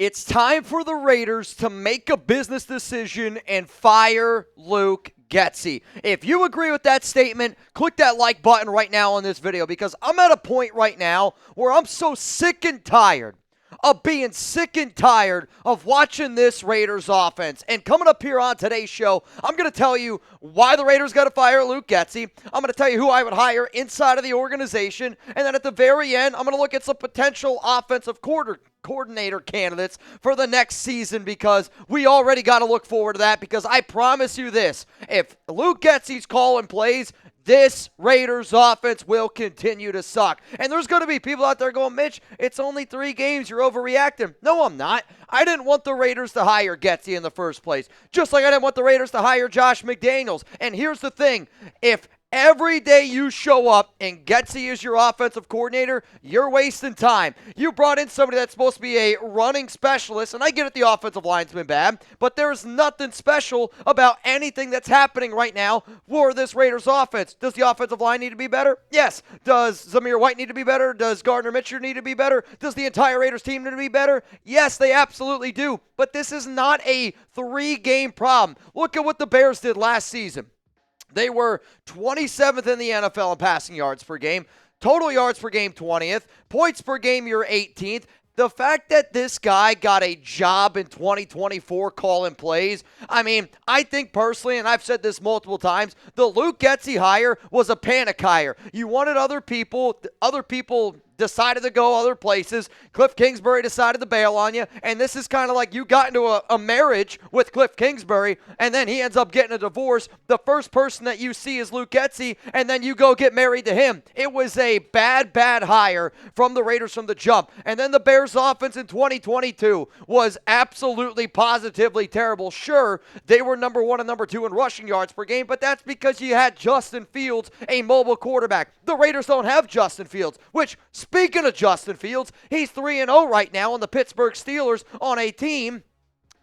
It's time for the Raiders to make a business decision and fire Luke Getsy. If you agree with that statement, click that like button right now on this video, because I'm at a point right now where I'm so sick and tired of being sick and tired of watching this Raiders offense. And coming up here on today's show, I'm going to tell you why the Raiders got to fire Luke Getsy. I'm going to tell you who I would hire inside of the organization. And then at the very end, I'm going to look at some potential offensive coordinator candidates for the next season, because we already got to look forward to that, because I promise you this, if Luke Getsy's calling plays, this Raiders offense will continue to suck. And there's going to be people out there going, Mitch, it's only 3 games, you're overreacting. No, I'm not. I didn't want the Raiders to hire Getsy in the first place, just like I didn't want the Raiders to hire Josh McDaniels. And here's the thing, if every day you show up and Getsy is your offensive coordinator, you're wasting time. You brought in somebody that's supposed to be a running specialist, and I get it, the offensive line's been bad, but there's nothing special about anything that's happening right now for this Raiders offense. Does the offensive line need to be better? Yes. Does Zamir White need to be better? Does Gardner Minshew need to be better? Does the entire Raiders team need to be better? Yes, they absolutely do. But this is not a 3-game problem. Look at what the Bears did last season. They were 27th in the NFL in passing yards per game. Total yards per game, 20th. Points per game, you're 18th. The fact that this guy got a job in 2024 calling plays, I think personally, and I've said this multiple times, the Luke Getsy hire was a panic hire. You wanted other people decided to go other places. Cliff Kingsbury decided to bail on you, and this is kind of like you got into a marriage with Cliff Kingsbury, and then he ends up getting a divorce. The first person that you see is Luke Getsy, and then you go get married to him. It was a bad hire from the Raiders from the jump. And then the Bears offense in 2022 was absolutely positively terrible. Sure, they were number 1 and number 2 in rushing yards per game, but that's because you had Justin Fields, a mobile quarterback. The Raiders don't have Justin Fields, which, speaking of Justin Fields, he's 3-0 right now on the Pittsburgh Steelers on a team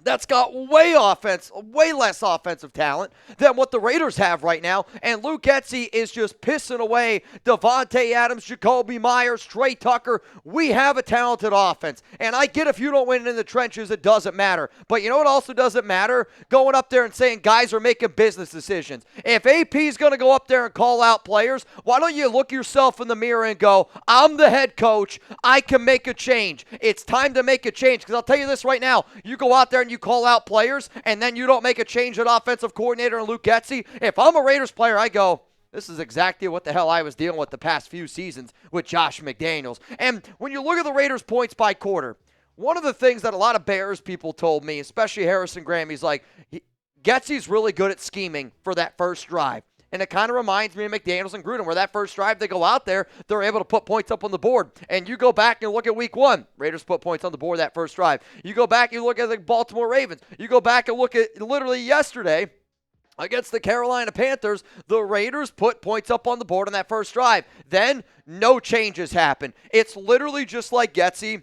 that's got way less offensive talent than what the Raiders have right now. And Luke Getsy is just pissing away Devontae Adams, Jacoby Myers, Trey Tucker. We have a talented offense. And I get if you don't win in the trenches, it doesn't matter. But you know what also doesn't matter? Going up there and saying guys are making business decisions. If AP's going to go up there and call out players, why don't you look yourself in the mirror and go, I'm the head coach. I can make a change. It's time to make a change. Because I'll tell you this right now. You go out there and you call out players, and then you don't make a change at offensive coordinator and Luke Getsy. If I'm a Raiders player, I go, this is exactly what the hell I was dealing with the past few seasons with Josh McDaniels. And when you look at the Raiders' points by quarter, one of the things that a lot of Bears people told me, especially Harrison Graham, he's like, Getsy's really good at scheming for that first drive. And it kind of reminds me of McDaniels and Gruden, where that first drive, they go out there, they're able to put points up on the board. And you go back and look at week 1. Raiders put points on the board that first drive. You go back and look at the Baltimore Ravens. You go back and look at literally yesterday against the Carolina Panthers, the Raiders put points up on the board on that first drive. Then no changes happen. It's literally just like Getsy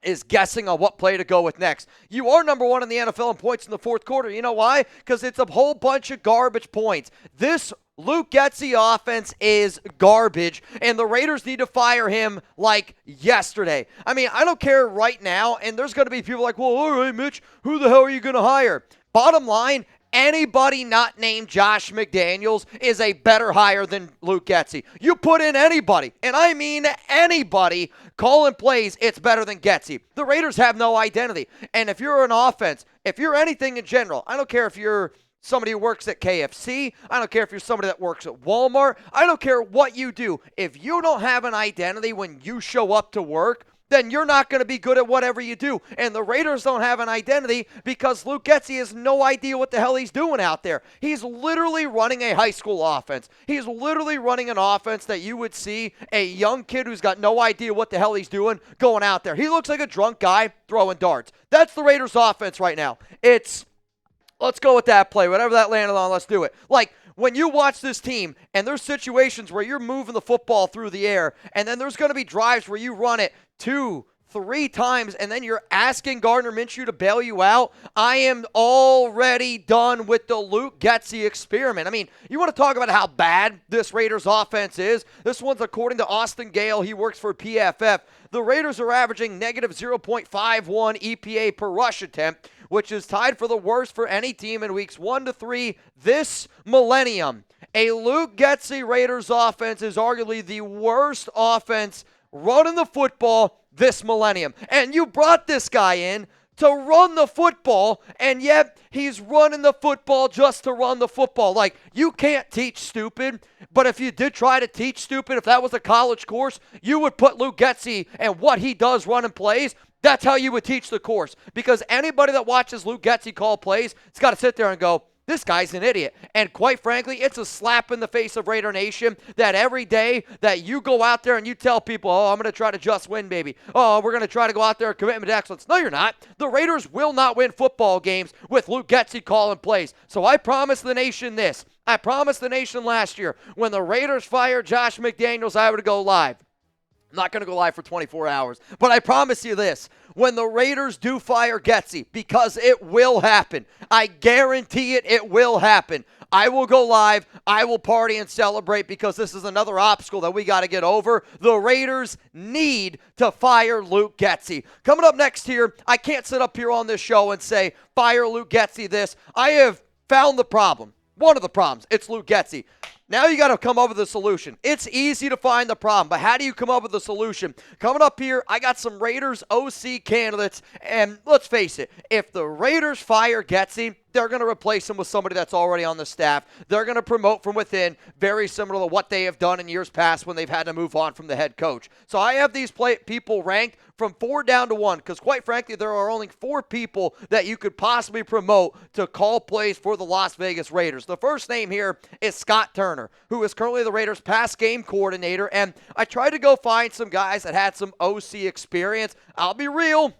is guessing on what play to go with next. You are number 1 in the NFL in points in the fourth quarter. You know why? Because it's a whole bunch of garbage points. This Luke Getsy offense is garbage, and the Raiders need to fire him like yesterday. I don't care right now, and there's going to be people like, well, all right, Mitch, who the hell are you going to hire? Bottom line, anybody not named Josh McDaniels is a better hire than Luke Getsy. You put in anybody, and I mean anybody, calling plays, it's better than Getsy. The Raiders have no identity. And if you're an offense, if you're anything in general, I don't care if you're somebody who works at KFC, I don't care if you're somebody that works at Walmart, I don't care what you do. If you don't have an identity when you show up to work, then you're not going to be good at whatever you do. And the Raiders don't have an identity because Luke Getsy has no idea what the hell he's doing out there. He's literally running a high school offense. He's literally running an offense that you would see a young kid who's got no idea what the hell he's doing going out there. He looks like a drunk guy throwing darts. That's the Raiders offense right now. Let's go with that play. Whatever that landed on, let's do it. Like, when you watch this team, and there's situations where you're moving the football through the air, and then there's going to be drives where you run it 2, 3 times, and then you're asking Gardner Minshew to bail you out. I am already done with the Luke Getsy experiment. I mean, you want to talk about how bad this Raiders offense is? This one's according to Austin Gale. He works for PFF. The Raiders are averaging negative 0.51 EPA per rush attempt, which is tied for the worst for any team in weeks 1 to 3 this millennium. A Luke Getsy Raiders offense is arguably the worst offense running the football this millennium. And you brought this guy in to run the football, and yet he's running the football just to run the football. Like, you can't teach stupid, but if you did try to teach stupid, if that was a college course, you would put Luke Getsy and what he does running plays. That's how you would teach the course. Because anybody that watches Luke Getsy call plays, it's got to sit there and go, this guy's an idiot. And quite frankly, it's a slap in the face of Raider Nation that every day that you go out there and you tell people, oh, I'm going to try to just win, baby. Oh, we're going to try to go out there and commitment to excellence. No, you're not. The Raiders will not win football games with Luke Getsy calling plays. So I promise the nation this. I promised the nation last year, when the Raiders fired Josh McDaniels, I would go live. I'm not going to go live for 24 hours, but I promise you this. When the Raiders do fire Getsy, because it will happen, I guarantee it will happen, I will go live, I will party and celebrate, because this is another obstacle that we got to get over. The Raiders need to fire Luke Getsy. Coming up next here, I can't sit up here on this show and say, fire Luke Getsy this. I have found the problem. One of the problems, it's Luke Getsy. Now you got to come up with a solution. It's easy to find the problem, but how do you come up with a solution? Coming up here, I got some Raiders OC candidates, and let's face it, if the Raiders fire Getsy, they're going to replace him with somebody that's already on the staff. They're going to promote from within, very similar to what they have done in years past when they've had to move on from the head coach. So I have these people ranked from 4 down to 1, because quite frankly, there are only 4 people that you could possibly promote to call plays for the Las Vegas Raiders. The first name here is Scott Turner, who is currently the Raiders' pass game coordinator, and I tried to go find some guys that had some OC experience. I'll be real,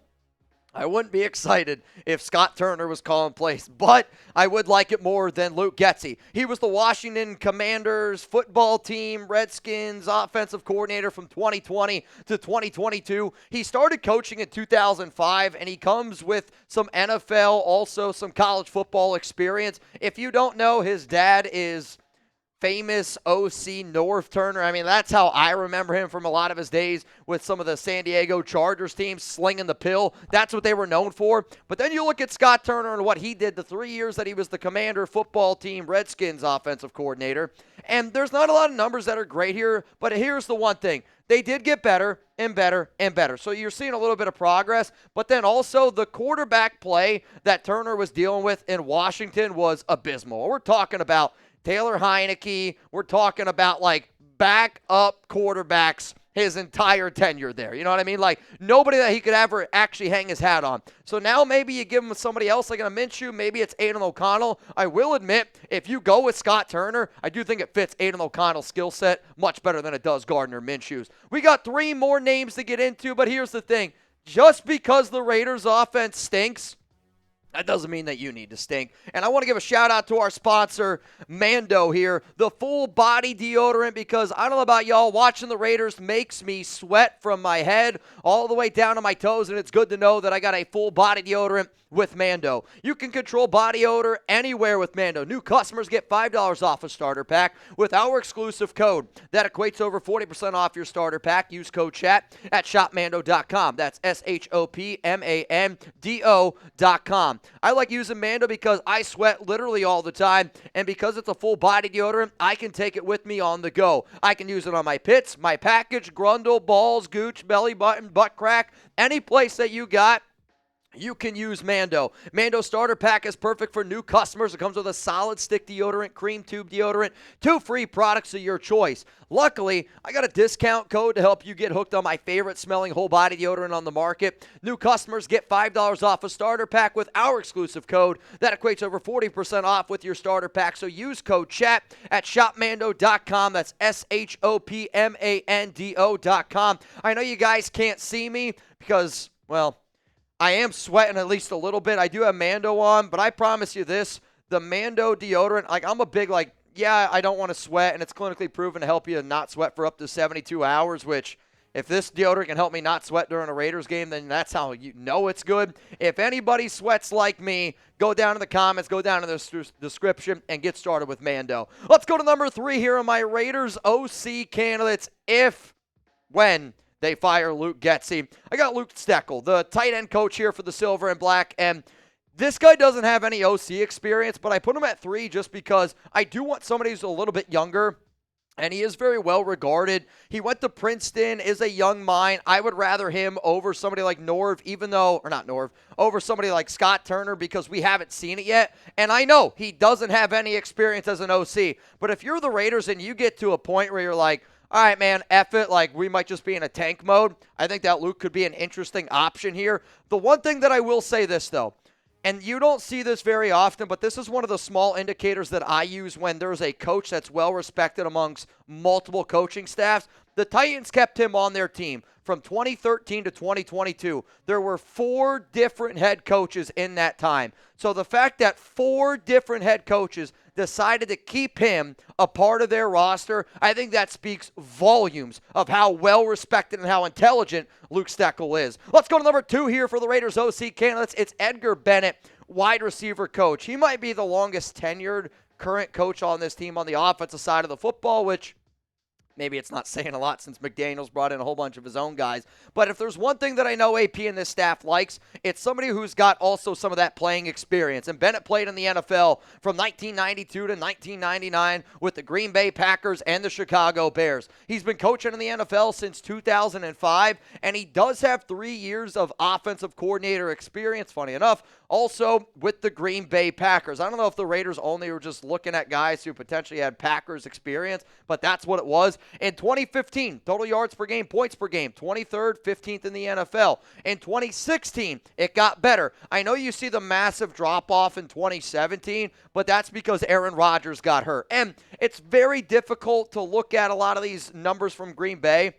I wouldn't be excited if Scott Turner was calling plays, but I would like it more than Luke Getsy. He was the Washington Commanders football team, Redskins offensive coordinator from 2020 to 2022. He started coaching in 2005, and he comes with some NFL, also some college football experience. If you don't know, his dad is famous OC North Turner. I mean, that's how I remember him from a lot of his days with some of the San Diego Chargers teams slinging the pill. That's what they were known for. But then you look at Scott Turner and what he did the 3 years that he was the Commander football team, Redskins offensive coordinator. And there's not a lot of numbers that are great here, but here's the one thing. They did get better and better and better. So you're seeing a little bit of progress, but then also the quarterback play that Turner was dealing with in Washington was abysmal. We're talking about Taylor Heineke. We're talking about like backup quarterbacks his entire tenure there. You know what I mean? Like nobody that he could ever actually hang his hat on. So now maybe you give him somebody else like a Minshew. Maybe it's Aiden O'Connell. I will admit, if you go with Scott Turner, I do think it fits Aiden O'Connell's skill set much better than it does Gardner Minshew's. We got 3 more names to get into, but here's the thing. Just because the Raiders offense stinks, that doesn't mean that you need to stink. And I want to give a shout out to our sponsor, Mando here, the full body deodorant, because I don't know about y'all, watching the Raiders makes me sweat from my head all the way down to my toes, and it's good to know that I got a full body deodorant with Mando. You can control body odor anywhere with Mando. New customers get $5 off a starter pack with our exclusive code. That equates to over 40% off your starter pack. Use code CHAT at shopmando.com. That's shopmando.com. I like using Mando because I sweat literally all the time, and because it's a full body deodorant, I can take it with me on the go. I can use it on my pits, my package, grundle, balls, gooch, belly button, butt crack, any place that you got. You can use Mando. Mando starter pack is perfect for new customers. It comes with a solid stick deodorant, cream tube deodorant, 2 free products of your choice. Luckily, I got a discount code to help you get hooked on my favorite smelling whole body deodorant on the market. New customers get $5 off a starter pack with our exclusive code. That equates to over 40% off with your starter pack. So use code CHAT at shopmando.com. That's shopmando.com. I know you guys can't see me because, well, I am sweating at least a little bit. I do have Mando on, but I promise you this, the Mando deodorant, like I'm a big, yeah, I don't want to sweat, and it's clinically proven to help you not sweat for up to 72 hours, which, If this deodorant can help me not sweat during a Raiders game, then that's how you know it's good. If anybody sweats like me, go down in the comments, go down in the description, and get started with Mando. Let's go to number 3 here on my Raiders OC candidates when they fire Luke Getsy. I got Luke Steckel, the tight end coach here for the Silver and Black, and this guy doesn't have any OC experience, but I put him at 3 just because I do want somebody who's a little bit younger. And he is very well regarded. He went to Princeton, is a young mind. I would rather him over somebody like over somebody like Scott Turner because we haven't seen it yet. And I know he doesn't have any experience as an OC. But if you're the Raiders and you get to a point where you're like, all right, man, F it, like we might just be in a tank mode, I think that Luke could be an interesting option here. The one thing that I will say this, though, and you don't see this very often, but this is one of the small indicators that I use when there's a coach that's well respected amongst multiple coaching staffs. The Titans kept him on their team from 2013 to 2022. There were 4 different head coaches in that time. So the fact that 4 different head coaches decided to keep him a part of their roster, I think that speaks volumes of how well respected and how intelligent Luke Steckel is. Let's go to number 2 here for the Raiders OC candidates. It's Edgar Bennett, wide receiver coach. He might be the longest tenured current coach on this team on the offensive side of the football, which maybe it's not saying a lot since McDaniels brought in a whole bunch of his own guys. But if there's one thing that I know AP and this staff likes, it's somebody who's got also some of that playing experience. And Bennett played in the NFL from 1992 to 1999 with the Green Bay Packers and the Chicago Bears. He's been coaching in the NFL since 2005, and he does have 3 years of offensive coordinator experience, funny enough, also with the Green Bay Packers. I don't know if the Raiders only were just looking at guys who potentially had Packers experience, but that's what it was. In 2015, total yards per game, points per game, 23rd, 15th in the NFL. In 2016, it got better. I know you see the massive drop-off in 2017, but that's because Aaron Rodgers got hurt. And it's very difficult to look at a lot of these numbers from Green Bay.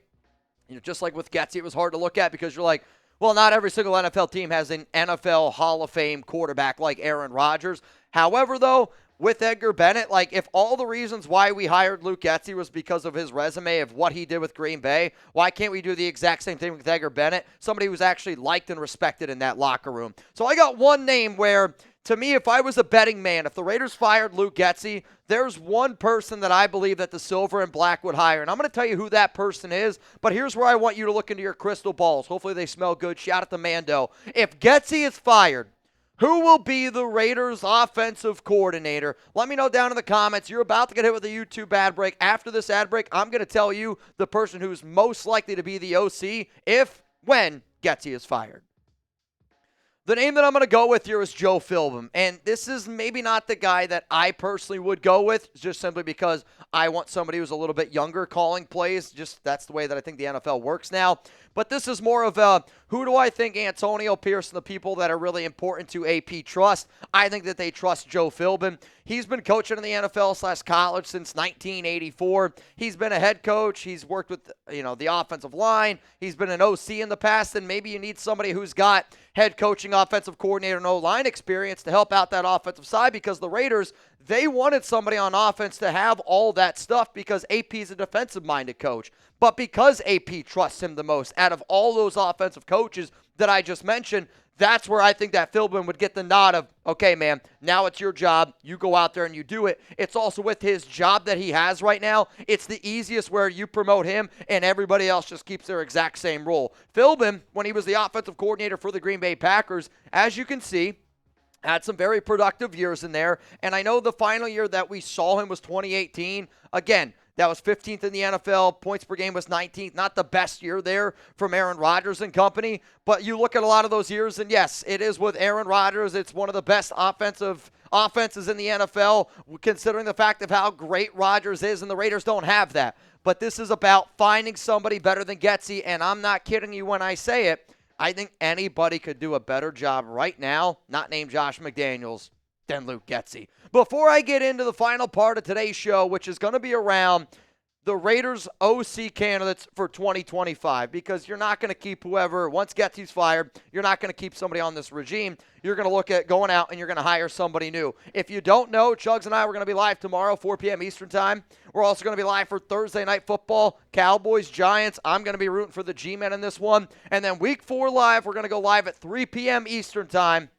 You know, just like with Getsy, it was hard to look at because you're like, well, not every single NFL team has an NFL Hall of Fame quarterback like Aaron Rodgers. However, though, with Edgar Bennett, like if all the reasons why we hired Luke Getsy was because of his resume of what he did with Green Bay, why can't we do the exact same thing with Edgar Bennett? Somebody who's actually liked and respected in that locker room. So I got one name where, to me, if I was a betting man, if the Raiders fired Luke Getsy, there's one person that I believe that the Silver and Black would hire. And I'm going to tell you who that person is, but here's where I want you to look into your crystal balls. Hopefully they smell good. Shout out to Mando. If Getsy is fired, who will be the Raiders offensive coordinator? Let me know down in the comments. You're about to get hit with a YouTube ad break. After this ad break, I'm going to tell you the person who's most likely to be the OC when Getsy is fired. The name that I'm going to go with here is Joe Philbin, and this is maybe not the guy that I personally would go with, just simply because I want somebody who's a little bit younger calling plays. Just that's the way that I think the NFL works now. But this is more of a, who do I think Antonio Pierce and the people that are really important to AP trust? I think that they trust Joe Philbin. He's been coaching in the NFL/college since 1984. He's been a head coach. He's worked with, the offensive line. He's been an OC in the past, and maybe you need somebody who's got head coaching, offensive coordinator, and O-line experience to help out that offensive side, because the Raiders, they wanted somebody on offense to have all that stuff because AP is a defensive-minded coach. But because AP trusts him the most out of all those offensive coaches that I just mentioned, that's where I think that Philbin would get the nod of, okay, man, now it's your job. You go out there and you do it. It's also with his job that he has right now. It's the easiest where you promote him and everybody else just keeps their exact same role. Philbin, when he was the offensive coordinator for the Green Bay Packers, as you can see, had some very productive years in there. And I know the final year that we saw him was 2018. Again, that was 15th in the NFL. Points per game was 19th. Not the best year there from Aaron Rodgers and company. But you look at a lot of those years, and yes, it is with Aaron Rodgers. It's one of the best offenses in the NFL, considering the fact of how great Rodgers is, and the Raiders don't have that. But this is about finding somebody better than Getsy, and I'm not kidding you when I say it. I think anybody could do a better job right now, not named Josh McDaniels, than Luke Getsy. Before I get into the final part of today's show, which is going to be around the Raiders OC candidates for 2025, because you're not going to keep whoever, once Getsy's fired, you're not going to keep somebody on this regime. You're going to look at going out and you're going to hire somebody new. If you don't know, Chugs and I were going to be live tomorrow, 4 p.m. Eastern time. We're also going to be live for Thursday Night Football, Cowboys, Giants. I'm going to be rooting for the G-Men in this one. And then week 4 live, we're going to go live at 3 p.m. Eastern time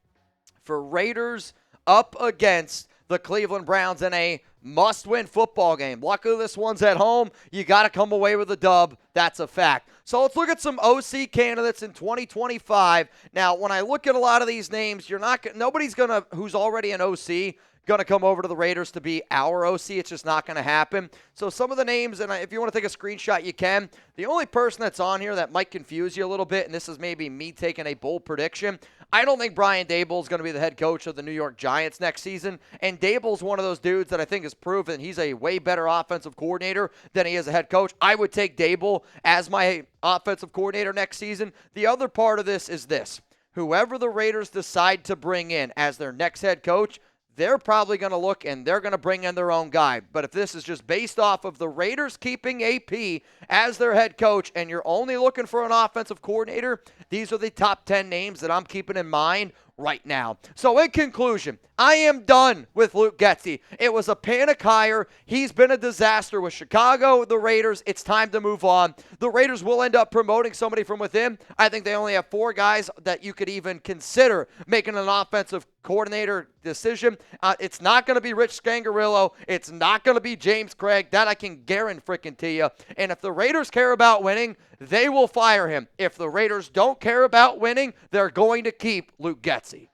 for Raiders up against the Cleveland Browns in a must-win football game. Luckily, this one's at home. You got to come away with a dub. That's a fact. So let's look at some OC candidates in 2025. Now, when I look at a lot of these names, nobody's gonna who's already an OC going to come over to the Raiders to be our OC. It's just not going to happen. So some of the names, and if you want to take a screenshot, you can. The only person that's on here that might confuse you a little bit, and this is maybe me taking a bold prediction, I don't think Brian Daboll is going to be the head coach of the New York Giants next season. And Daboll's one of those dudes that I think has proven he's a way better offensive coordinator than he is a head coach. I would take Daboll as my offensive coordinator next season. The other part of this is this. Whoever the Raiders decide to bring in as their next head coach, they're probably going to look and they're going to bring in their own guy. But if this is just based off of the Raiders keeping AP as their head coach and you're only looking for an offensive coordinator, these are the top 10 names that I'm keeping in mind right now. So in conclusion, I am done with Luke Getsy. It was a panic hire. He's been a disaster with Chicago, the Raiders. It's time to move on. The Raiders will end up promoting somebody from within. I think they only have 4 guys that you could even consider making an offensive coordinator decision. It's not going to be Rich Scangarillo. It's not going to be James Craig. That I can guarantee you. And if the Raiders care about winning, they will fire him. If the Raiders don't care about winning, they're going to keep Luke Getsy.